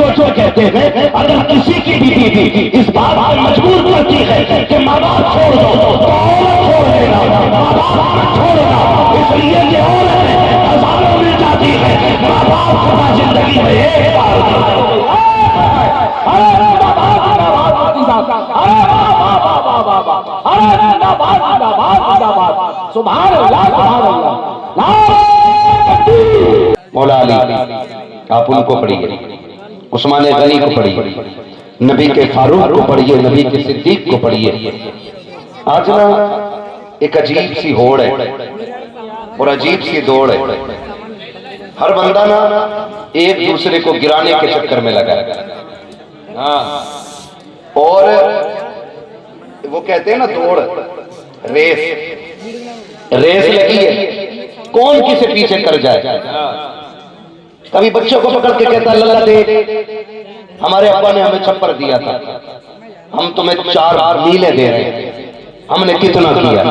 सोच कहते हैं अगर किसी की भी बीवी इस बात पर मजबूर करती है कि माँ बाप छोड़ दो तो औरत छोड़ देना, माँ बाप छोड़ना, इसलिए ये औरत हजारों मिल जाती है, माँ बाप सदा जिंदगी में एक बार। मौला अली आप उनको पढ़िए, उस्मान गनी को पढ़िए, नबी के फारूक को पढ़िए, नबी के सिद्दीक को पढ़िए। आज ना एक अजीब सी होड़ है और अजीब सी दौड़ है। हर बंदा ना एक दूसरे को गिराने के चक्कर में लगा है। और वो कहते हैं ना दौड़, रेस लगी है, कौन किसे पीछे कर जाए। कभी बच्चों को पकड़ के कहता लल्ला दे, हमारे अब्बा ने हमें छप्पर दिया था, हम तुम्हें 4 मीलें दे रहे हैं, हमने कितना किया।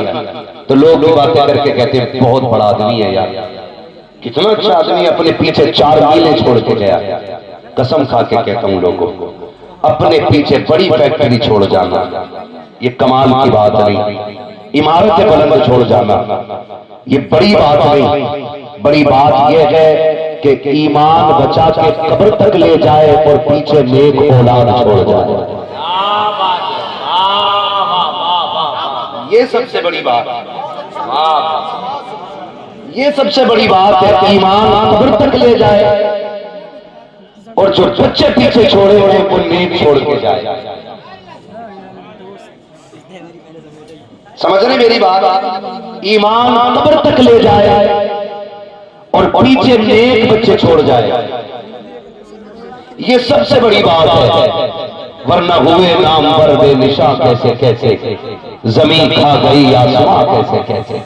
तो लोग बातें करके कहते हैं बहुत बड़ा आदमी है यार, कितना अच्छा आदमी, अपने पीछे 4 मीलें छोड़ के गया। कसम खा के कहता हूं लोगों को, अपने पीछे बड़ी फैक्ट्री छोड़ जाना ये कमाल की बात नहीं, इमारतें बुलंद छोड़ जाना ये बड़ी बात नहीं। बड़ी बात यह है कि ईमान बचा के कब्र तक ले जाए और पीछे नेक औलाद छोड़ जाए, ये सबसे बड़ी बात, ये सबसे बड़ी बात है। ईमान कब्र तक ले जाए और जो बच्चे पीछे छोड़े हुए वो नेक छोड़ के जाए। समझ रहे मेरी बात? ईमान कब्र तक ले जाए और पीछे नेक बच्चे छोड़ जाए, ये सबसे बड़ी बात है। वरना हुए नाम वर बेनिशा कैसे कैसे, जमीन खा गई आसमां कैसे कैसे।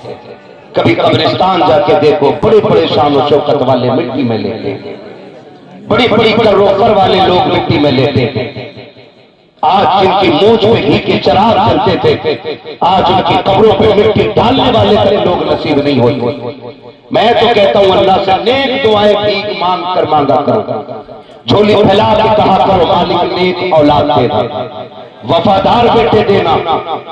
कभी कब्रिस्तान जाके देखो, बड़े बड़े शान और शौकत वाले मिट्टी में लेते हैं, बड़ी बड़ी करोफर वाले लोग मिट्टी में लेते हैं। आज जिनकी मूंछ पे घी के चिराग चलते थे, आज उनकी कब्रों पे मिट्टी डालने वाले लोग नसीब नहीं होते। मैं तो कहता हूं अल्लाह से नेक दुआएं भीख मांग कर मांगा करो, झोली फैला के कहा करो मालिक नेक औलाद देना, वफादार बेटे देना,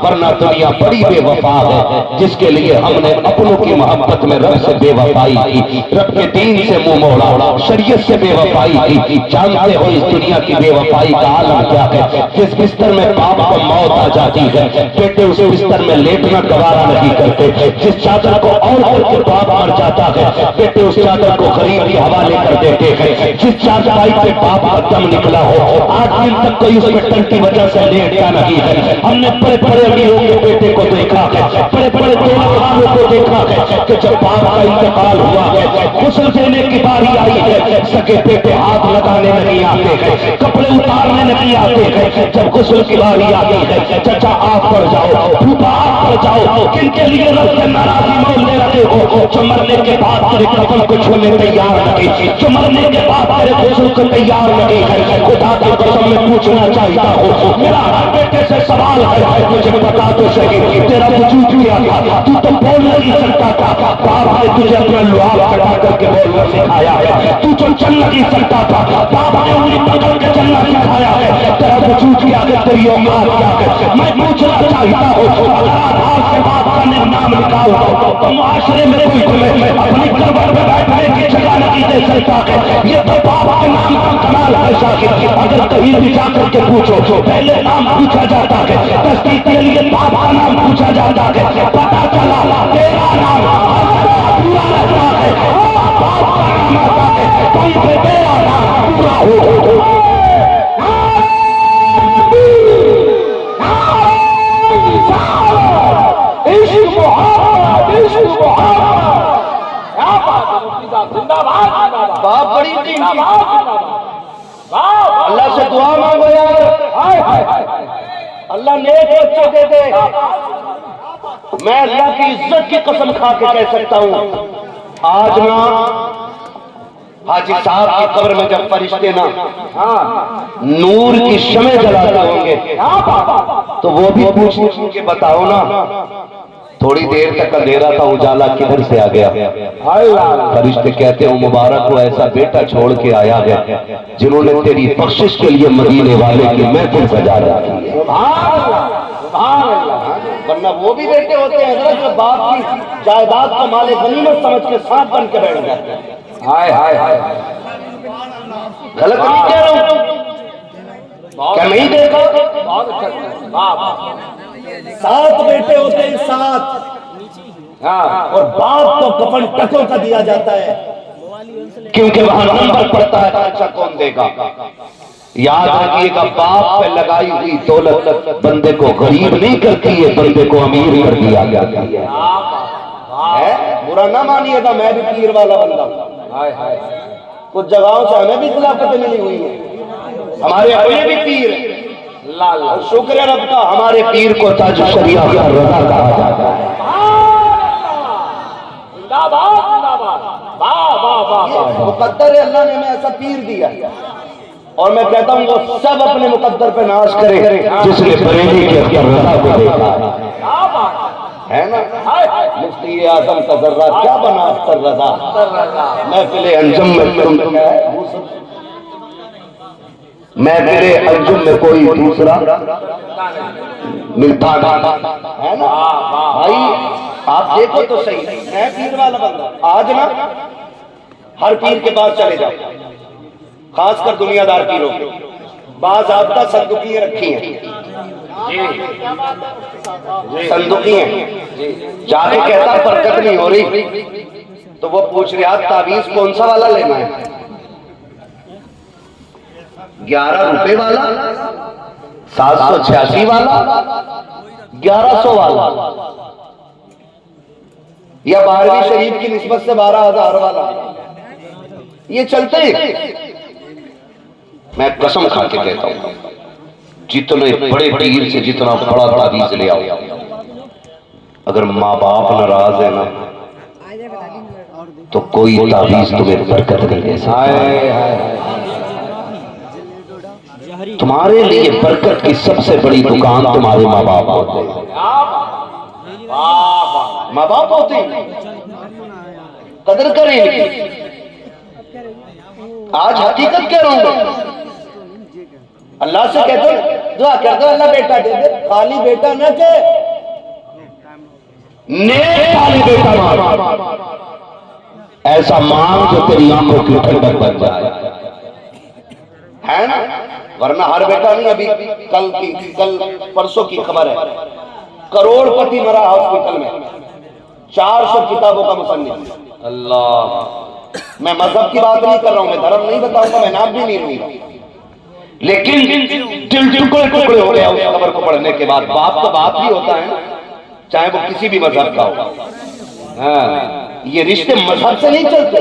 वरना दुनिया बड़ी बेवफा है जिसके लिए हमने अपनों की मोहब्बत में रब से बेवफाई की, रब के दीन से मुंह मोड़ा, शरीयत से बेवफाई की। जानते हो इस दुनिया की बेवफाई का आलम क्या है? जिस बिस्तर में बाप को मौत आ जाती है, बेटे उस बिस्तर में लेटना गवारा नहीं करते। जिस चादर को और के बाप मर जाता है, बेटे उस चादर को गरीब के हवाले कर देते हैं। जिस चादर पे बाप का दम निकला हो, 8 दिन तक कोई उस पेट्रोल की वजह से लेटता नहीं है। हमने बड़े बड़े अमीरों के बेटे को देखा है, बड़े बड़े दौलत वालों को देखा है कि जब बाप का इंतकाल हुआ है, गुस्ल देने की बारी आई है, सके बेटे हाथ लगाने नहीं आते हैं, कपड़े उतारने नहीं आते हैं। जब गुस्ल की बारी आती है, चाचा आप पर जाओ, फूफा आप पर जाओ, किनके लिए रब से नाराजी मोलने लगे हो? जो मरने के बाद तेरे कफन को छूने तैयार नहीं, जो मरने के बाद तेरे गुस्ल को तैयार नहीं है। खुदा की कसम में पूछना चाहता हूँ, मेरा हर बेटे से सवाल है, मुझे बता तो सही तेरा वजूद क्या था? तू तो बोल नहीं सकता था, बाप ने तुझे अपना लुहार कटा करके बोलना सिखाया है। तू तो चल नहीं सकता था, बाप ने उंगली पकड़ के चलना सिखाया है। तेरा वजूद क्या है, तेरी औकात क्या है? मैं पूछना चाहता हूँ, अगर आधार से बाप का नाम लिखा हो तो मुआशरे में कोई तुम्हें अपनी कब्र में बैठने की जगह नहीं दे सकता है। ये तो बाप के नाम का कमाल है शाकिर। अगर कहीं भी जाकर के पूछो, पहले नाम पूछा जाता है, तस्दीक के लिए बाप का नाम पूछा जाता है। पता चला तेरा नाम पूरा रहता है, बाप का नाम आता है, कहीं पे तेरा नाम पूरा हो। बाप बड़ी अल्लाह से दुआ मांगो यार, अल्लाह नेक बच्चे दे दे। मैं अल्लाह की इज्जत की कसम खा के कह सकता हूँ, आज ना हाजी साहब की कब्र में जब फरिश्ते ना नूर की शमे जलाते होंगे तो वो भी पूछ के बताओ ना थोड़ी देर तक अंधेरा था, उजाला किधर से आ गया। फरिश्ते कहते हो मुबारक हो, ऐसा बेटा छोड़ के आया है जिन्होंने तेरी बख्शिश के लिए मदीने वाले की महफिल सजा रखी है। वरना वो भी बेटे होते हैं हजरत, जो बाप की जायदाद का माले गनीमत समझ के सांप बन के बैठ जाते हैं। हाय हाय हाय, गलत नहीं कह रहा हूं, क्या नहीं देखा? बहुत अच्छा। 7 बेटे होते हैं, 7। हाँ, और बाप को कफन टकों का दिया जाता है, क्योंकि वहां नंबर पड़ता है खर्चा कौन देगा। याद रखिएगा, बाप पे लगाई हुई दौलत बंदे को गरीब नहीं करती है, बंदे को अमीर कर दिया जाती है। बुरा ना मानिएगा, मैं भी पीर वाला बंदा हूं। कुछ जगहों से हमें भी खिलाफतें मिली हुई है, हमारे अपने भी पीर हैं। और शुक्र है रब का, हमारे पीर को ताज शरिया का रज़ा कहा जाता है। मुकद्दर है, अल्लाह ने हमें ऐसा पीर दिया। और मैं कहता हूँ वो सब अपने मुकद्दर पे नाश करे जिसने बरेली के रज़ा को देखा है ना। मुफ्ती आजम का जर्रा क्या बना अख्तर रज़ा, महफिल अंजुम में कोई दूसरा मिलता है ना। भाई आप देखो तो सही, मैं पीर वाला बंदा। आज ना हर पीर के पास चले जाओ, खासकर दुनियादार पीरों के, बाज आपका संदूकी रखी है, संदूकी है। जाके कहता बरकत नहीं हो रही, तो वो पूछ रहे आप तावीज कौन सा वाला लेना है, 11 रुपए वाला, 786 वाला, 1100 वाला, या 12वीं शरीफ की निस्बत से 12,000 वाला, ये चलते हैं। मैं कसम खा के कहता हूं, जितने बड़े पीर से जितना बड़ा तावीज ले आओ, अगर माँ बाप नाराज है ना तो कोई तावीज तुम्हें बरकत नहीं दे सकता। तुम्हारे लिए बरकत की सबसे बड़ी दुकान तुम्हारे माँ बाप होते हैं। माँ बाप होते हैं, कदर करें इनकी। आज हकीकत कह रहा हूं, अल्लाह से कहते हो दुआ कर दो अल्लाह बेटा दे दे, खाली बेटा न के नेक खाली बेटा मांग, ऐसा मांग जो तेरी आंखों की ठंडक बन जाए, है ना। वरना हर बेटा नहीं। अभी कल परसों की खबर है, करोड़पति मरा हॉस्पिटल में, 400 किताबों का मुसन्निफ। अल्लाह, मैं मजहब की बात नहीं कर रहा हूं, मैं धर्म नहीं बताऊंगा, मैं नाम भी नहीं लूंगा, लेकिन दिल टुकड़े टुकड़े हो गया उस खबर को पढ़ने के बाद। बाप तो बाप ही होता है, चाहे वो किसी भी मजहब का हो। हाँ, ये रिश्ते मजहब से नहीं चलते,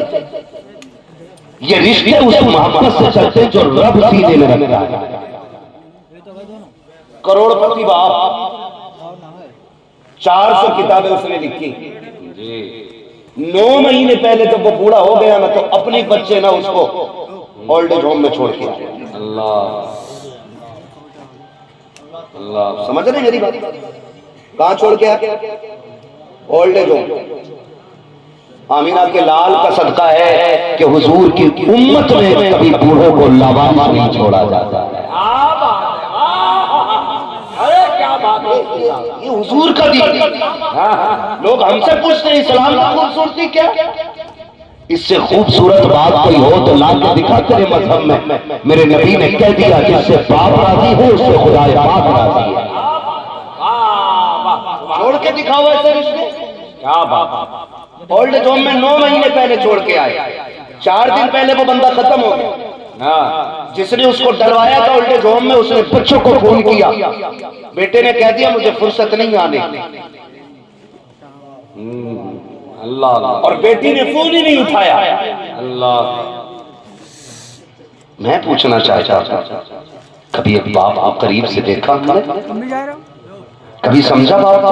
ये रिश्ते उस मोहब्बत से चलते जो रब सीने में रखता है। करोड़पति बाप, 400 किताबें उसने लिखी। 9 महीने पहले जब वो बूढ़ा हो गया ना, तो अपने बच्चे ना उसको ओल्ड एज होम में छोड़ के आए। अल्लाह अल्लाह, समझ रहे मेरी बात? कहां छोड़ के आए? Old age home. आमीना के लाल का सदका है कि हुजूर की उम्मत में कभी बूढ़ों को लावारिस नहीं छोड़ा जाता है। अरे क्या बात है, ये हुजूर का दीन। लोग हमसे पूछते हैं इस्लाम की खूबसूरती क्या? इससे खूबसूरत बात कोई हो तो ला के दिखा तेरे मजहब में। मेरे नबी ने कह दिया जिससे बाप राजी हो उससे खुदा पाक राजी है। छोड़ के दिखाओ ऐसे रिश्ते, क्या बात। ओल्ड एज होम में 9 महीने पहले छोड़ के आए, 4 दिन पहले वो बंदा खत्म हो गया। जिसने उसको डरवाया था ओल्ड एज होम में, उसने बच्चों को फोन किया, बेटे ने कह दिया मुझे फुर्सत नहीं आने। अल्लाह, और बेटी ने फोन ही नहीं उठाया। अल्लाह, मैं पूछना चाहता कभी एक बाप आप करीब से देखा हमने? कभी समझा बाप?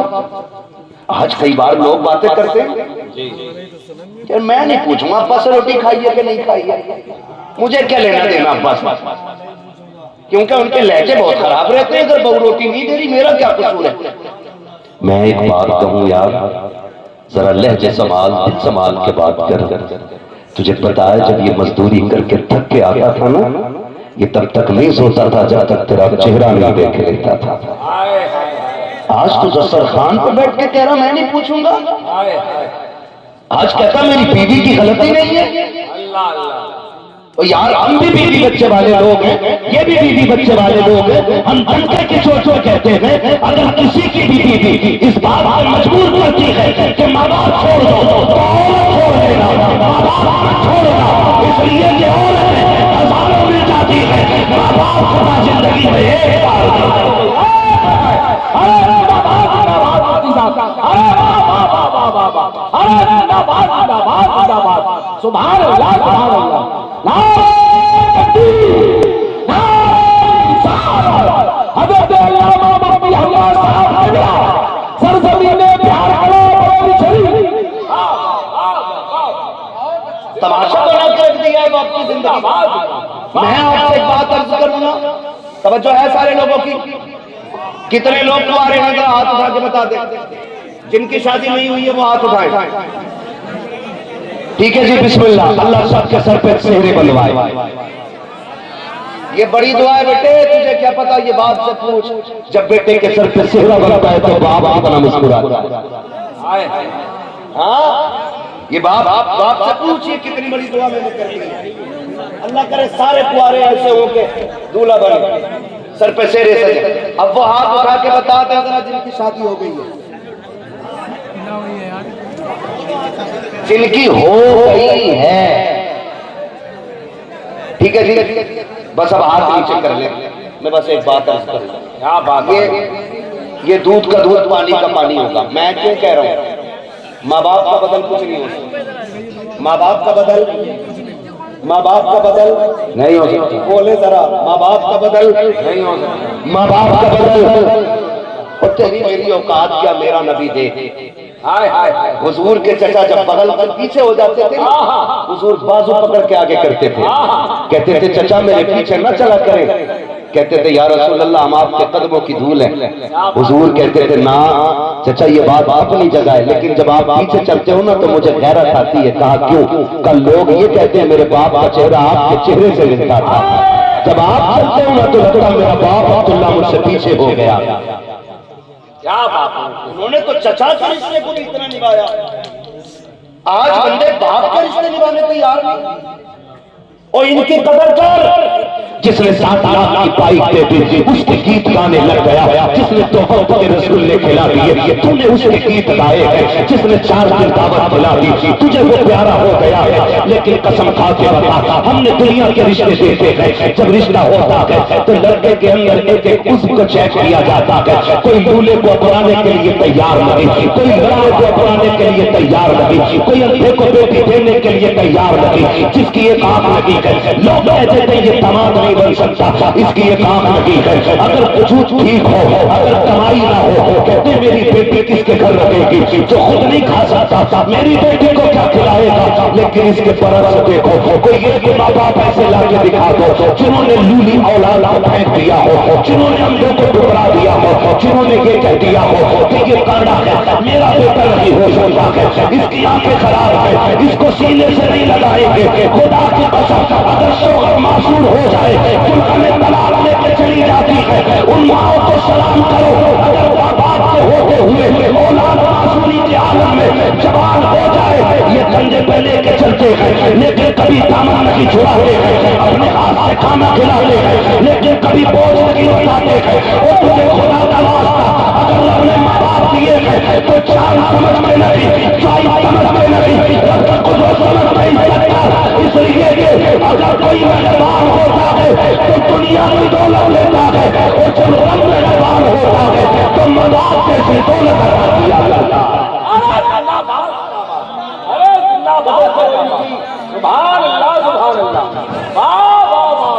आज कई बार लोग बातें करते हैं, यार मैं नहीं पूछूंगा अब्बा से रोटी खाई है कि नहीं खाई है, मुझे क्या लेना देना अब्बा से, क्योंकि उनके लहजे बहुत खराब रहते हैं। अगर बहू रोटी नहीं दे रही मेरा क्या कसूर है? मैं एक बात कहूं यार, जरा लहजे संभाल, दिल संभाल के बात कर। तुझे पता है जब ये मजदूरी करके थक के आता था ना, ये तब तक नहीं सोता था जब तक तेरा चेहरा नहीं देख लेता था। आज तू दस्तरखान पर बैठ के कह रहा मैं नहीं पूछूंगा। आज कहता मेरी बीवी की गलती नहीं है। तो यार हम भी बीवी बच्चे वाले लोग हैं, ये भी बीवी बच्चे वाले लोग हैं। हम धनकर की सोच कहते हैं अगर किसी की भी बीवी इस बात पर मजबूर करती है कि माँ बाप छोड़ दो तो छोड़ देना, माँ बाप छोड़ना, इसलिए कि औरत हजारों मिल जाती है, माँ बाप सदा जिंदगी में एक बार। सुभान अल्लाह, सुभान अल्लाह। तमाशा बना के रख दिया है आपकी जिंदगी। मैं आपसे एक बात अर्ज करूंगा, तवज्जो है सारे लोगों की। कितने लोग तुम्हारे यहाँ हाथ उठा के बता दे जिनकी शादी नहीं हुई है वो हाथ उठाए। ठीक है जी, बिस्मिल्लाह। अल्लाह सबके सर पे सेहरे बनवाए। ये बड़ी दुआ है बेटे, तुझे क्या पता, ये बाप से पूछ। जब बेटे के सर पे सेहरा बनता है तो बाप अपना मुस्कुराता है। हाँ, ये बाप से पूछिए कितनी बड़ी दुआ मैंने कर दी। अल्लाह करे सारे कुआरे ऐसे हो के दूल्हा बने, सर पे सेहरे सजे। अब वो हाथ उठा के बताते हैं जरा जिनकी शादी हो गई है, जिनकी हो गई है। ठीक है जी, बस अब हाथ नीचे कर ले। मैं बस एक बात अर्ज करूंगा, क्या बात? ये दूध का दूध, पानी का पानी होगा। मैं क्यों कह रहा हूँ, माँ बाप का बदल कुछ नहीं हो सकता। माँ बाप का बदल नहीं हो सकता। बोले जरा, माँ बाप का बदल नहीं हो सकता। माँ बाप का बदल और तेरी मेरी औकात क्या मेरा नबी दे। हाय हाय हाय। हुजूर के चचा जब बगल पर पीछे हो जाते थे, हुजूर बाजू पकड़ के आगे करते थे, कहते थे चचा मेरे पीछे न चला करें। कहते थे या रसूल अल्लाह हम आपके कदमों की धूल है। हुजूर कहते थे ना चचा ये बात अपनी जगह है, लेकिन जब आप पीछे चलते हो ना तो मुझे गैरत आती है। कहा क्यों? कल लोग ये कहते हैं मेरे बाप का चेहरा आपके चेहरे से मिलता था। जब आप चलते हो ना तो लगता मेरा बाप अब्दुल्ला मुझसे पीछे हो गया। क्या बात है, उन्होंने तो चचा के रिश्ते को भी इतना निभाया। आज बंदे बाप के रिश्ते निभाने तैयार नहीं। और इनकी कदर कर, जिसने 7 लाख की पाई दे दी उसके गीत गाने लग गया। जिसने तोहफे के रसगुल्ले खिला दिए तूने उसके गीत गाए हैं। जिसने 4 दिन दावत खिला दी तुझे वो प्यारा हो गया है। लेकिन कसम खा के बता, हमने दुनिया के रिश्ते देखे हैं। जब रिश्ता होता है तो लड़के के अंदर एक एक उस्म को चेक किया जाता है। कोई दूल्हे को अपनाने के लिए तैयार नहीं, कोई लड़के को अपनाने के लिए तैयार नहीं, कोई अंधे को बेटी देने के लिए तैयार नहीं। जिसकी एक आंख लगी है, लोग कहते थे ये दामाद नहीं बन सकता, इसकी एक आंख लगी है। अगर वजूद ठीक हो, अगर कमाई ना हो, कहते मेरी बेटी किसके घर रहेगी, जो खुद नहीं खा सकता मेरी बेटी को क्या खिलाएगा। लेकिन इसके परस देखो, कोई एक माँ बाप ऐसे लाके दिखा दो जिन्होंने लूली औलाद को फेंक दिया हो, जिन्होंने अंधों को टुकड़ा दिया हो, जिन्होंने ये कह दिया हो कि ये कांडा है मेरा बेटा नहीं हो सकता है, इसकी आंखें खराब है, इसको सीने से नहीं लगाएंगे। खुदा की कसम अगर शोहर मासूर हो जाए तो हमें तलाक लेके चली जाती है। उन माओ को सलाम करो अगर माँ बाप के होते हुए औलाद मासूरी के आलम में जवान हो जाए। ये कंधे पे लेके चलते हैं लेकिन कभी दामन नहीं छुड़ाते हैं, अपने हाथ से खाना खिलाते हैं लेकिन कभी बोझ नहीं उठाते हैं। और तुझे खुदा का वास्ता अगर अपने माँ बाप दिए हैं तो चांद समझ में नहीं, चाय समझ में नहीं, रब को जो समझ नहीं सकता। इसलिए अगर कोई मेहरबान होता है तो दुनिया की दौलत लेता है, और जब रब मेहरबान होता है तो मजाक कैसे दौलत हटा दिया जाता है।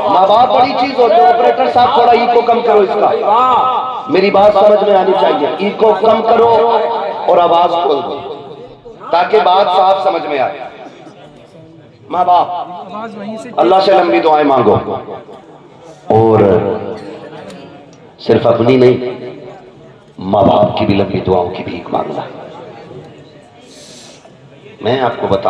माँ बाप बड़ी चीज होती है। ऑपरेटर साहब थोड़ा इको कम करो इसका, मेरी बात समझ में आनी चाहिए। इको कम करो और आवाज खोल दो ताकि बात साफ समझ में आए। माँ बाप अल्लाह से लंबी दुआएं मांगो, और सिर्फ अपनी नहीं माँ बाप की भी लंबी दुआओं की भीख मांगना। मैं आपको बताऊं